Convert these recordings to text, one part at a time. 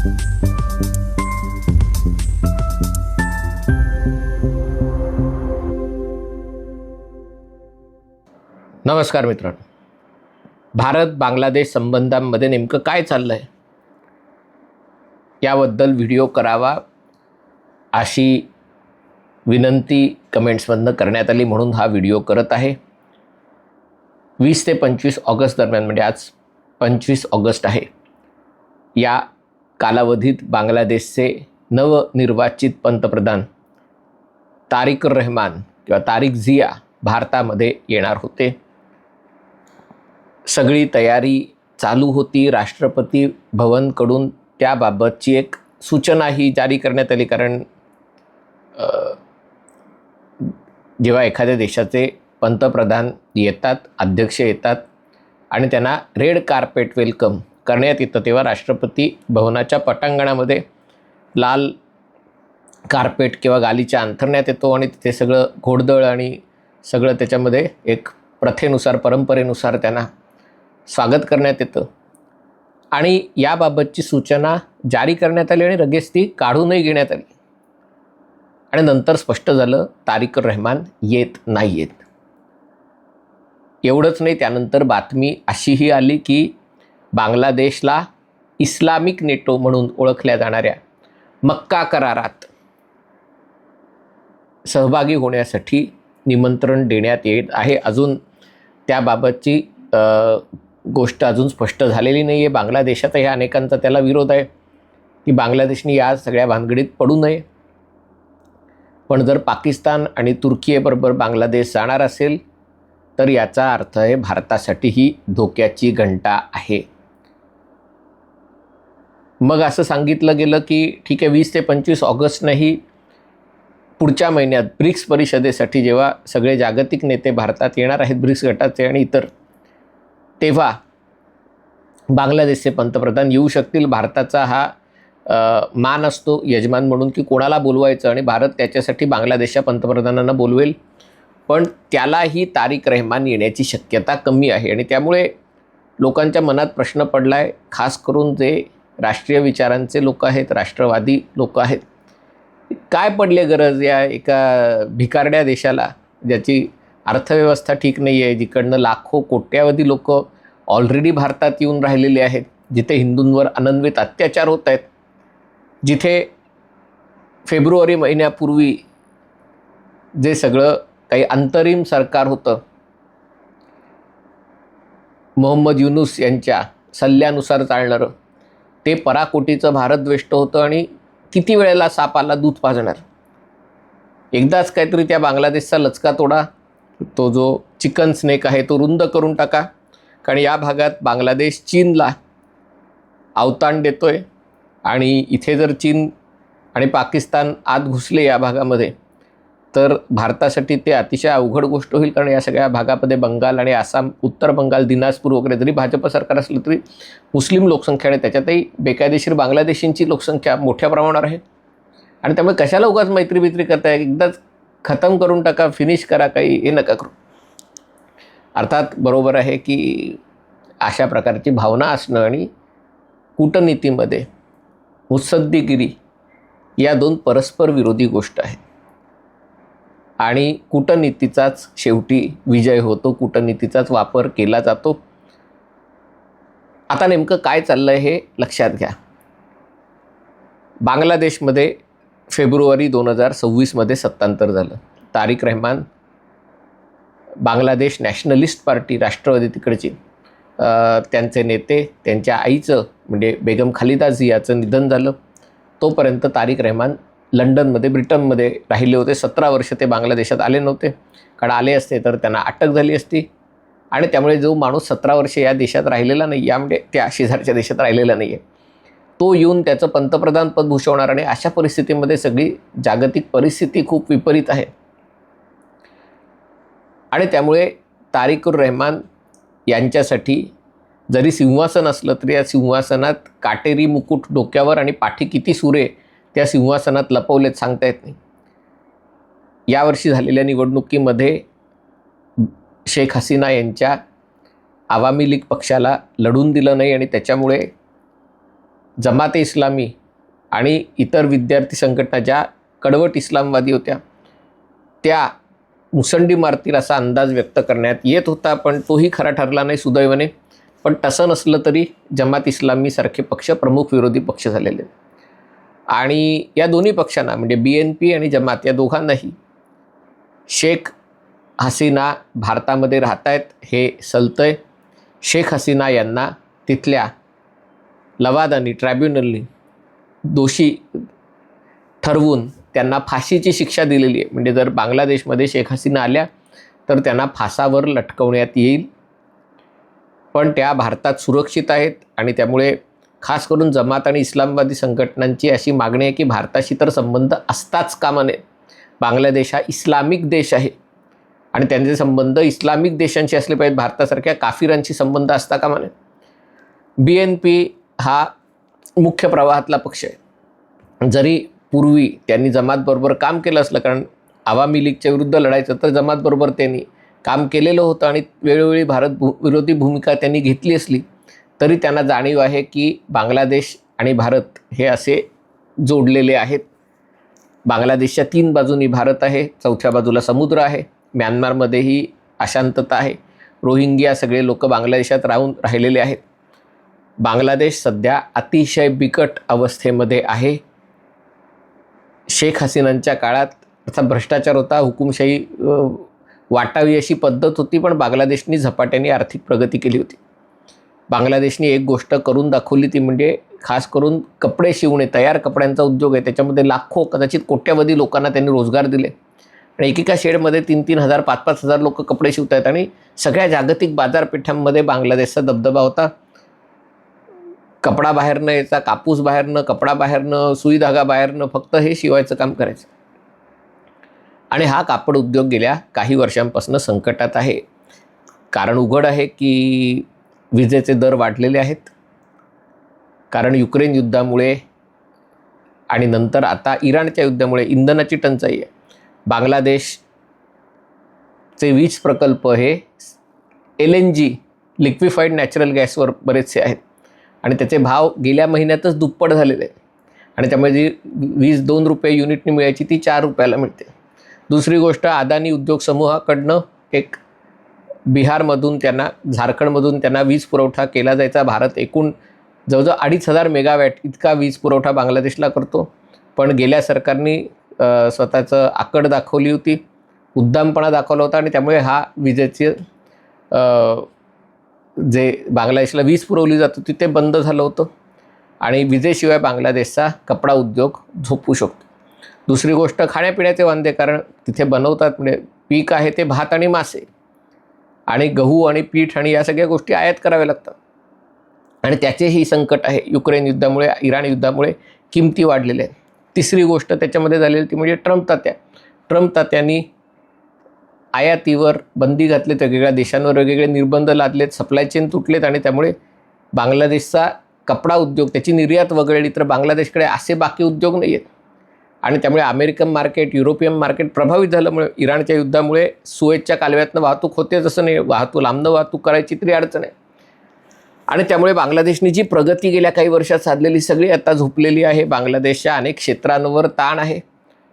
नमस्कार मित्रांनो, भारत बांगलादेश संबंधांमध्ये नेमकं काय चाललं आहे याबद्दल व्हिडिओ करावा अशी विनंती कमेंट्समधनं करण्यात आली, म्हणून हा व्हिडिओ करत आहे. 20 ते 25 ऑगस्ट दरम्यान, म्हणजे आज 25 ऑगस्ट आहे, या कालावधीत बांगलादेशचे नवनिर्वाचित पंतप्रधान तारिक रहमान किंवा तारिक झिया भारतामध्ये येणार होते. सगळी तयारी चालू होती. राष्ट्रपती भवनकडून त्याबाबतची एक सूचनाही जारी करण्यात आली, कारण जेव्हा एखाद्या देशाचे पंतप्रधान येतात, अध्यक्ष येतात आणि त्यांना रेड कार्पेट वेलकम करण्यात येतं, तेव्हा राष्ट्रपती भवनाच्या पटांगणामध्ये लाल कार्पेट किंवा गालीचा अंथरण्यात येतो आणि तिथे सगळं घोडदळ आणि सगळं त्याच्यामध्ये एक प्रथेनुसार, परंपरेनुसार त्यांना स्वागत करण्यात येतं. आणि याबाबतची सूचना जारी करण्यात आली आणि लगेच ती काढूनही घेण्यात आली. आणि नंतर स्पष्ट झालं तारिक रहमान येत नाही आहेत. एवढंच नाही, त्यानंतर बातमी अशीही आली की बांगलादेशला इस्लामिक नेटो म्हणून ओळखल्या जाणाऱ्या मक्का करारात सहभागी होण्यासाठी निमंत्रण देण्यात येत आहे. अजून त्याबाबतची गोष्ट अजून स्पष्ट झालेली नाही आहे. बांगलादेशातही अनेकांचा त्याला विरोध आहे की बांगलादेशने या सगळ्या भानगडीत पडू नये. पण जर पाकिस्तान आणि तुर्कीबरोबर बांगलादेश जाणार असेल तर याचा अर्थ आहे भारतासाठी ही धोक्याची घंटा आहे. मग असं सांगितलं गेलं की ठीक आहे, 20 ते 25 ऑगस्टनंही पुढच्या महिन्यात ब्रिक्स परिषदेसाठी जेव्हा सगळे जागतिक नेते भारतात येणार आहेत, ब्रिक्स गटाचे आणि इतर, तेव्हा बांगलादेशचे पंतप्रधान येऊ शकतील. भारताचा हा मान असतो यजमान म्हणून की कोणाला बोलवायचं, आणि भारत त्याच्यासाठी बांगलादेशच्या पंतप्रधानांना बोलवेल. पण त्यालाही तारिक रहमान येण्याची शक्यता कमी आहे. आणि त्यामुळे लोकांच्या मनात प्रश्न पडला आहे, खास करून जे राष्ट्रीय विचारांचे लोक आहेत, राष्ट्रवादी लोक आहेत, काय पडले गरज या एका भिकारड्या देशाला, ज्याची अर्थव्यवस्था ठीक नाही आहे, जिकडनं लाखो कोट्यावधी लोक ऑलरेडी भारतात येऊन राहिलेले आहेत, जिथे हिंदूंवर अनन्वित अत्याचार होत आहेत, जिथे फेब्रुवारी महिन्यापूर्वी जे सगळं काही अंतरिम सरकार होतं, मोहम्मद युनूस यांच्या सल्ल्यानुसार चालणारं, ते पराकोटीचं भारतद्वेष्ट होतं. आणि किती वेळेला साप आला दूध पाजणार. एकदाच काहीतरी त्या बांगलादेशचा लचका तोडा, तो जो चिकन स्नेक आहे तो रुंद करून टाका, कारण या भागात बांगलादेश चीनला अवताण देतोय. आणि इथे जर चीन आणि पाकिस्तान आत घुसले या भागामध्ये तर भारतासाठी ते अतिशय अवघड गोष्ट होईल. कारण या सगळ्या भागामध्ये बंगाल आणि आसाम, उत्तर बंगाल, दिनाजपूर वगैरे, जरी भाजप सरकार असलं तरी मुस्लिम लोकसंख्या आहे, त्याच्यातही बेकायदेशीर बांगलादेशींची लोकसंख्या मोठ्या प्रमाणावर आहे. आणि त्यामुळे कशाला उगाच मैत्री करताय, एकदाच खतम करून टाका, फिनिश करा, काही हे नका करू. अर्थात बरोबर आहे की अशा प्रकारची भावना असणं आणि कूटनीतीमध्ये मुत्सद्दीगिरी या दोन परस्पर विरोधी गोष्ट आहेत. आणि कूटनीतीचाच शेवटी विजय होतो, कूटनीतीचाच वापर केला जातो. आता नेमकं काय चाललं आहे हे लक्षात घ्या. बांगलादेशमध्ये फेब्रुवारी 2026मध्ये सत्तांतर झालं. तारिक रहमान, बांगलादेश नॅशनलिस्ट पार्टी, राष्ट्रवादी तिकडची, त्यांचे नेते, त्यांच्या आईचं म्हणजे बेगम खालिदा झियाचं निधन झालं. तोपर्यंत तारिक रहमान लंडनमध्ये, ब्रिटनमध्ये राहिले होते. 17 वर्ष ते बांगलादेशात आले नव्हते, कारण आले असते तर त्यांना अटक झाली असती. आणि त्यामुळे जो माणूस 17 वर्ष या देशात राहिलेला नाही, या म्हणजे त्या शेजारच्या देशात राहिलेला नाही आहे, तो येऊन त्याचं पंतप्रधान पद भूषवणार. आणि अशा परिस्थितीमध्ये सगळी जागतिक परिस्थिती खूप विपरीत आहे. आणि त्यामुळे तारिकुर रहमान यांच्यासाठी जरी सिंहासन असलं तरी या सिंहासनात काटेरी मुकुट डोक्यावर आणि पाठी किती सुरे त्या सिंहासनात लपवलेत सांगता येत नाही. यावर्षी झालेल्या निवडणुकीमध्ये शेख हसीना यांच्या आवामी लीग पक्षाला लढून दिलं नाही आणि त्याच्यामुळे जमाते इस्लामी आणि इतर विद्यार्थी संघटना ज्या कडवट इस्लामवादी होत्या त्या मुसंडी मारतील असा अंदाज व्यक्त करण्यात येत होता, पण तोही खरा ठरला नाही सुदैवाने. पण तसं नसलं तरी जमात इस्लामीसारखे पक्ष प्रमुख विरोधी पक्ष झालेले आणि या दोन्ही पक्षांना म्हणजे BNP आणि जमात या दोघांनाही शेख हसीना भारतामध्ये राहत आहेत हे सलतंय. शेख हसीना यांना तिथल्या लवादानी ट्रायब्युनलनी दोषी ठरवून त्यांना फाशीची शिक्षा दिलेली आहे. म्हणजे जर बांगलादेशमध्ये शेख हसीना आल्या तर त्यांना फासावर लटकवण्यात येईल. पण त्या भारतात सुरक्षित आहेत आणि त्यामुळे खास करून जमात आणि इस्लामवादी संघटनांची अशी मागणी आहे की भारताशी तर संबंध असताच कामा नये. बांगलादेश हा इस्लामिक देश आहे आणि त्यांचे संबंध इस्लामिक देशांशी असले पाहिजेत, भारतासारख्या काफिरांशी संबंध असता कामा नये. BNP हा मुख्य प्रवाहातला पक्ष आहे. जरी पूर्वी त्यांनी जमातबरोबर काम केलं असलं, कारण आवामी लीगच्या विरुद्ध लढायचं तर जमातबरोबर त्यांनी काम केलेलं होतं आणि वेळोवेळी विरोधी भूमिका त्यांनी घेतली असली तरी त्यांना जाणीव आहे की बांगलादेश आणि भारत हे असे जोडलेले आहेत. बांगलादेशच्या 3 बाजूंनी भारत आहे, चौथ्या बाजूला समुद्र आहे. म्यानमारमध्येही अशांतता आहे. रोहिंग्या सगळे लोक बांगलादेशात राहिलेले आहेत. बांगलादेश सध्या अतिशय बिकट अवस्थेमध्ये आहे. शेख हसीनांच्या काळात असा भ्रष्टाचार होता, हुकुमशाही वाटावी अशी पद्धत होती, पण बांगलादेशनी झपाट्याने आर्थिक प्रगती केली होती. बांगलादेशनी एक गोष्ट करून दाखवली ती म्हणजे खास करून कपडे शिवणे, तयार कपड्यांचा उद्योग आहे, त्याच्यामध्ये लाखो कदाचित कोट्यावधी लोकांना त्यांनी रोजगार दिले आणि एकेका शेडमध्ये 3-3 हजार 5-5 हजार लोक कपडे शिवत आहेत आणि सगळ्या जागतिक बाजारपेठांमध्ये बांगलादेशचा दबदबा होता. कपडा बाहेरनं यायचा, कापूस बाहेरनं, कपडा बाहेरनं, सुई धागा बाहेरनं, फक्त हे शिवायचं काम करायचं. आणि हा कापड उद्योग गेल्या काही वर्षांपासून संकटात आहे. कारण उघड आहे की विजेचे दर वाढलेले आहेत. कारण युक्रेन युद्धामुळे आणि नंतर आता इराणच्या युद्धामुळे इंधनाची टंचाई आहे. बांगलादेशचे वीज प्रकल्प हे LNG लिक्विफाईड नॅचरल गॅसवर बरेचसे आहेत आणि त्याचे भाव गेल्या महिन्यातच दुप्पट झालेले आहेत आणि त्यामुळे जी वीज 2 रुपये युनिटनी मिळायची ती 4 रुपयाला मिळते. दुसरी गोष्ट, अदानी उद्योग समूहाकडनं एक बिहारमधून त्यांना, झारखंडमधून त्यांना वीज पुरवठा केला जायचा. भारत एकूण जवळजवळ 2,500 मेगावॅट इतका वीज पुरवठा बांगलादेशला करतो. पण गेल्या सरकारने स्वतःचं आकड दाखवली होती, उद्दामपणा दाखवला होता आणि त्यामुळे हा विजेचे जे बांगलादेशला वीज पुरवली जात होती ते बंद झालं होतं आणि विजेशिवाय बांगलादेशचा कपडा उद्योग झोपू शकतो. दुसरी गोष्ट, खाण्यापिण्याचे वांदे, कारण तिथे बनवतात म्हणजे पीक आहे ते भात आणि मासे आणि गहू आणि पीठ आणि या सगळ्या गोष्टी आयात कराव्या लागतात आणि त्याचेही संकट आहे. युक्रेन युद्धामुळे, इराण युद्धामुळे किमती वाढलेल्या आहेत. तिसरी गोष्ट त्याच्यामध्ये झालेली ती म्हणजे ट्रम्प तात्यांनी आयातीवर बंदी घातली, वेगवेगळ्या देशांवर वेगवेगळे निर्बंध लादलेत, सप्लाय चेन तुटलेत आणि त्यामुळे बांगलादेशचा कपडा उद्योग, त्याची निर्यात वगळली तर बांगलादेशकडे असे बाकी उद्योग नाही आहेत आणि त्यामुळे अमेरिकन मार्केट, युरोपियन मार्केट प्रभावित झाल्यामुळे इराणच्या युद्धामुळे सुएजच्या कालव्यातनं वाहतूक होते जसं नाही, लांबनं वाहतूक करायची तरी अडचण आहे आणि त्यामुळे बांगलादेशने जी प्रगती गेल्या काही वर्षात साधलेली सगळी आता झोपलेली आहे. बांगलादेशच्या अनेक क्षेत्रांवर ताण आहे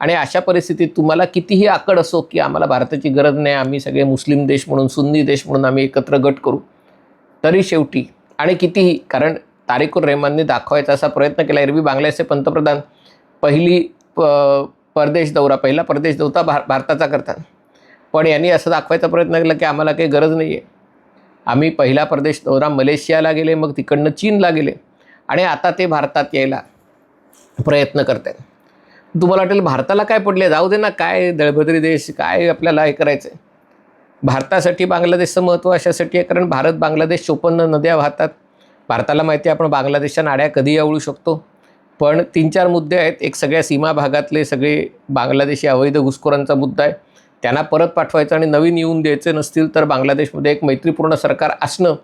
आणि अशा परिस्थितीत तुम्हाला कितीही आकड असो की आम्हाला भारताची गरज नाही, आम्ही सगळे मुस्लिम देश म्हणून, सुन्नी देश म्हणून आम्ही एकत्र गट करू, तरी शेवटी आणि कितीही, कारण तारिक रहमानने दाखवायचा असा प्रयत्न केला. एरवी बांगलादेशचे पंतप्रधान पहिला परदेश दौरा भारताचा करतात, पण यांनी असं दाखवायचा प्रयत्न केला की आम्हाला काही गरज नाही आहे. आम्ही पहिला परदेश दौरा मलेशियाला गेले, मग तिकडनं चीनला गेले आणि आता ते भारतात यायला प्रयत्न करत आहेत. तुम्हाला वाटेल भारताला काय पडले, जाऊ दे ना, काय दळभद्री देश, काय आपल्याला हे करायचं आहे. भारतासाठी बांगलादेशचं महत्त्व अशासाठी आहे कारण भारत बांगलादेश 54 नद्या वाहतात. भारताला माहिती आहे आपण बांगलादेशच्या नाड्या कधीही आवळू शकतो, पण 3-4 मुद्दे आहेत. एक, सगळ्या सीमा भागातले सगळे बांगलादेशी अवैध घुसखोरांचा मुद्दा आहे, त्यांना परत पाठवायचं आणि नवीन येऊन द्यायचे नसतील तर बांगलादेशमध्ये एक मैत्रीपूर्ण सरकार असणं,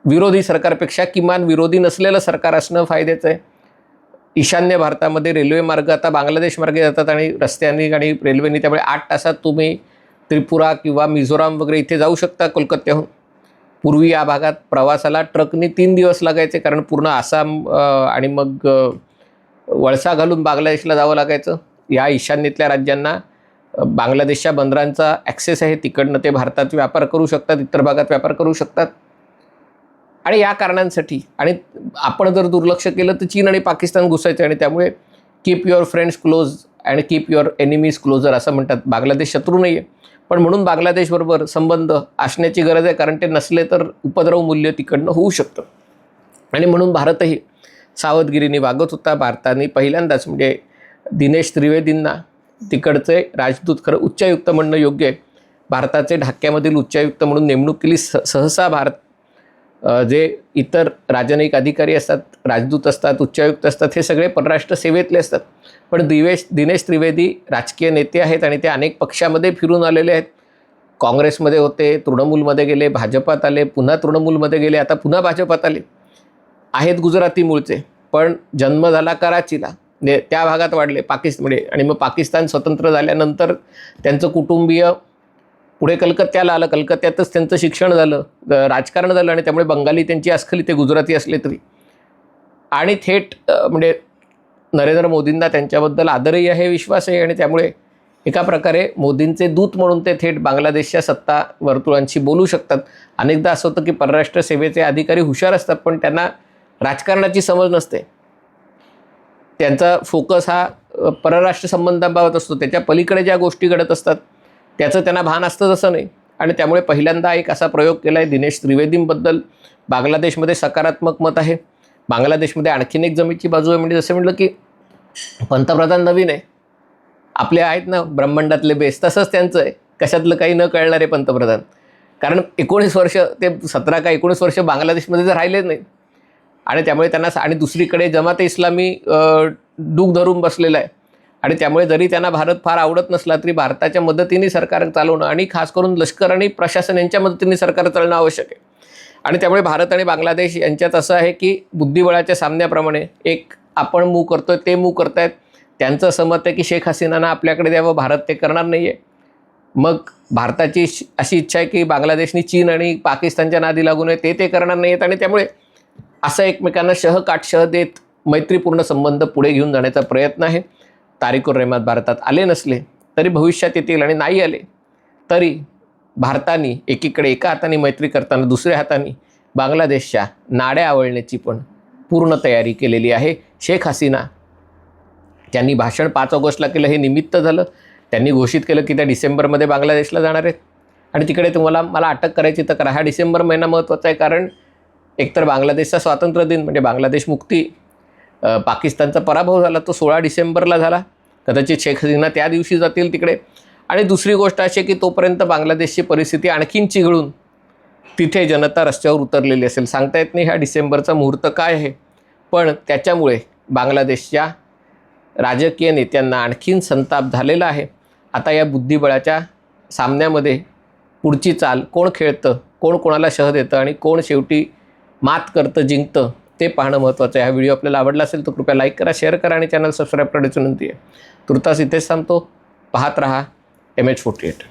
विरोधी सरकारपेक्षा किमान विरोधी नसलेलं सरकार असणं फायद्याचं आहे. ईशान्य भारतामध्ये रेल्वे मार्ग आता बांगलादेश मार्गे जातात आणि रस्त्यांनी आणि रेल्वेनी, त्यामुळे 8 तासात तुम्ही त्रिपुरा किंवा मिझोराम वगैरे इथे जाऊ शकता कोलकात्याहून. पूर्वी या भागात प्रवासाला ट्रकने 3 दिवस लागायचे, कारण पूर्ण आसाम आणि मग वळसा घालून बांगलादेशला जावं लागायचं. या ईशान्येतल्या राज्यांना बांगलादेशच्या बंदरांचा ॲक्सेस आहे, तिकडनं ते भारतात व्यापार करू शकतात, इतर भागात व्यापार करू शकतात. आणि या कारणांसाठी आणि आपण जर दुर्लक्ष केलं तर चीन आणि पाकिस्तान घुसायचे, आणि त्यामुळे keep your friends close and keep your enemies closer असं म्हणतात. बांगलादेश शत्रू नाही आहे, पण म्हणून बांगलादेशबरोबर संबंध असण्याची गरज आहे, कारण ते नसले तर उपद्रव मूल्य तिकडनं होऊ शकतं. आणि म्हणून भारतही सावधगिरीने वागत होता. भारताने पहिल्यांदाच म्हणजे दिनेश त्रिवेदींना तिकडचे राजदूत, खरं उच्चायुक्त म्हणणं योग्य आहे, भारताचे ढाक्यामधील उच्चायुक्त म्हणून नेमणूक केली. सहसा भारत जे इतर राजनयिक अधिकारी असतात, राजदूत असतात, उच्चायुक्त असतात, हे सगळे परराष्ट्र सेवेतले असतात. पण दिनेश त्रिवेदी राजकीय नेते आहेत आणि ते अनेक पक्षामध्ये फिरून आलेले आहेत. काँग्रेसमध्ये होते, तृणमूलमध्ये गेले, भाजपात आले, पुन्हा तृणमूलमध्ये गेले, आता पुन्हा भाजपात आले. आहेत गुजराती मूळचे, पण जन्म झाला कराचीला, त्या भागात वाढले पाकिस्तानमध्ये. आणि मग पाकिस्तान स्वतंत्र झाल्यानंतर त्यांचं कुटुंबीय पुढे कलकत्त्याला आलं, कलकत्त्यातच त्यांचं शिक्षण झालं, राजकारण झालं, आणि त्यामुळे बंगाली त्यांची अस्खली, ते गुजराती असले तरी. आणि थेट म्हणजे नरेंद्र मोदींना त्यांच्याबद्दल आदरही आहे, विश्वास आहे, आणि त्यामुळे एका प्रकारे मोदींचे दूत म्हणून ते थेट बांगलादेशच्या सत्ता वर्तुळांशी बोलू शकतात. अनेकदा असं होतं की परराष्ट्र सेवेचे अधिकारी हुशार असतात, पण त्यांना राजकारणाची समज नसते. त्यांचा फोकस हा परराष्ट्र संबंधांबाबत असतो, त्याच्या पलीकडे ज्या गोष्टी घडत असतात त्याचं त्यांना भान असतं, तसं नाही. आणि त्यामुळे पहिल्यांदा एक असा प्रयोग केला आहे. दिनेश त्रिवेदींबद्दल बांगलादेशमध्ये सकारात्मक मत आहे. बांगलादेशमध्ये आणखीन एक जमेची बाजू आहे, म्हणजे जसं म्हटलं की पंतप्रधान नवीन आहे, आपले आहेत ना ब्रह्मांडातले बेस, तसंच त्यांचं आहे, कशातलं काही न कळणारे पंतप्रधान. कारण 19 वर्ष ते 17 का 19 वर्ष बांगलादेशमध्ये तर राहिलेच नाही. आणि त्यामुळे त्यांना, आणि दुसरीकडे जमात इस्लामी डूक धरून बसलेला आहे. आणि त्यामुळे जरी त्यांना भारत फार आवडत नसला तरी भारताच्या मदतीने सरकार चालवणं, आणि खास करून लष्कर आणि प्रशासन यांच्या मदतीने सरकार चालणं आवश्यक आहे. आणि त्यामुळे भारत आणि बांगलादेश यांच्यात असं आहे की बुद्धिबळाच्या सामन्याप्रमाणे एक आपण मूव्ह करतोय, ते मूव्ह करतायत. त्यांचं असं मत आहे की शेख हसीनांना आपल्याकडे द्यावं, भारत ते करणार नाही आहे. मग भारताची अशी इच्छा आहे की बांगलादेशनी चीन आणि पाकिस्तानच्या नादी लागू नये, ते करणार नाही आहेत. आणि त्यामुळे असं एकमेकांना शह देत मैत्रीपूर्ण संबंध पुढे घेऊन जाण्याचा प्रयत्न आहे. तारिकुर रहमत भारतात आले नसले तरी भविष्यात येतील, आणि नाही आले तरी भारताने एकीकडे एका हाताने मैत्री करताना दुसऱ्या हाताने बांगलादेशच्या नाड्या आवळण्याची पण पूर्ण तयारी केलेली आहे. शेख हसीना त्यांनी भाषण 5 ऑगस्टला केलं, हे निमित्त झालं. त्यांनी घोषित केलं की त्या डिसेंबरमध्ये बांगलादेशला जाणार आहेत, आणि तिकडे मला अटक करायची तर करा. हा डिसेंबर महिना महत्त्वाचा आहे, कारण एकतर बांगलादेशचा स्वातंत्र्य दिन म्हणजे बांगलादेश मुक्ती, पाकिस्तानचा पराभव झाला तो 16 डिसेंबरला झाला. कदाचित शेख हसीना त्या दिवशी जातील तिकडे. आणि दुसरी गोष्ट अशी की तोपर्यंत बांगलादेशची परिस्थिती आणखीन चिघळून तिथे जनता रस्त्यावर उतरलेली असेल. सांगता येत नाही ह्या डिसेंबरचा मुहूर्त काय आहे, पण त्याच्यामुळे बांगलादेशच्या राजकीय नेत्यांना आणखीन संताप झालेला आहे. आता या बुद्धिबळाच्या सामन्यामध्ये पुढची चाल कोण खेळतं, कोण कोणाला शह देतं, आणि कोण शेवटी मात करतं, जिंकतं, ते पाहणं महत्त्वाचं आहे. हा व्हिडिओ आपल्याला आवडला असेल तर कृपया लाईक करा, शेअर करा, आणि चॅनल सबस्क्राईब करण्याची विनंती आहे. तुर्तास इथेच थांबतो. पाहत रहा MH48.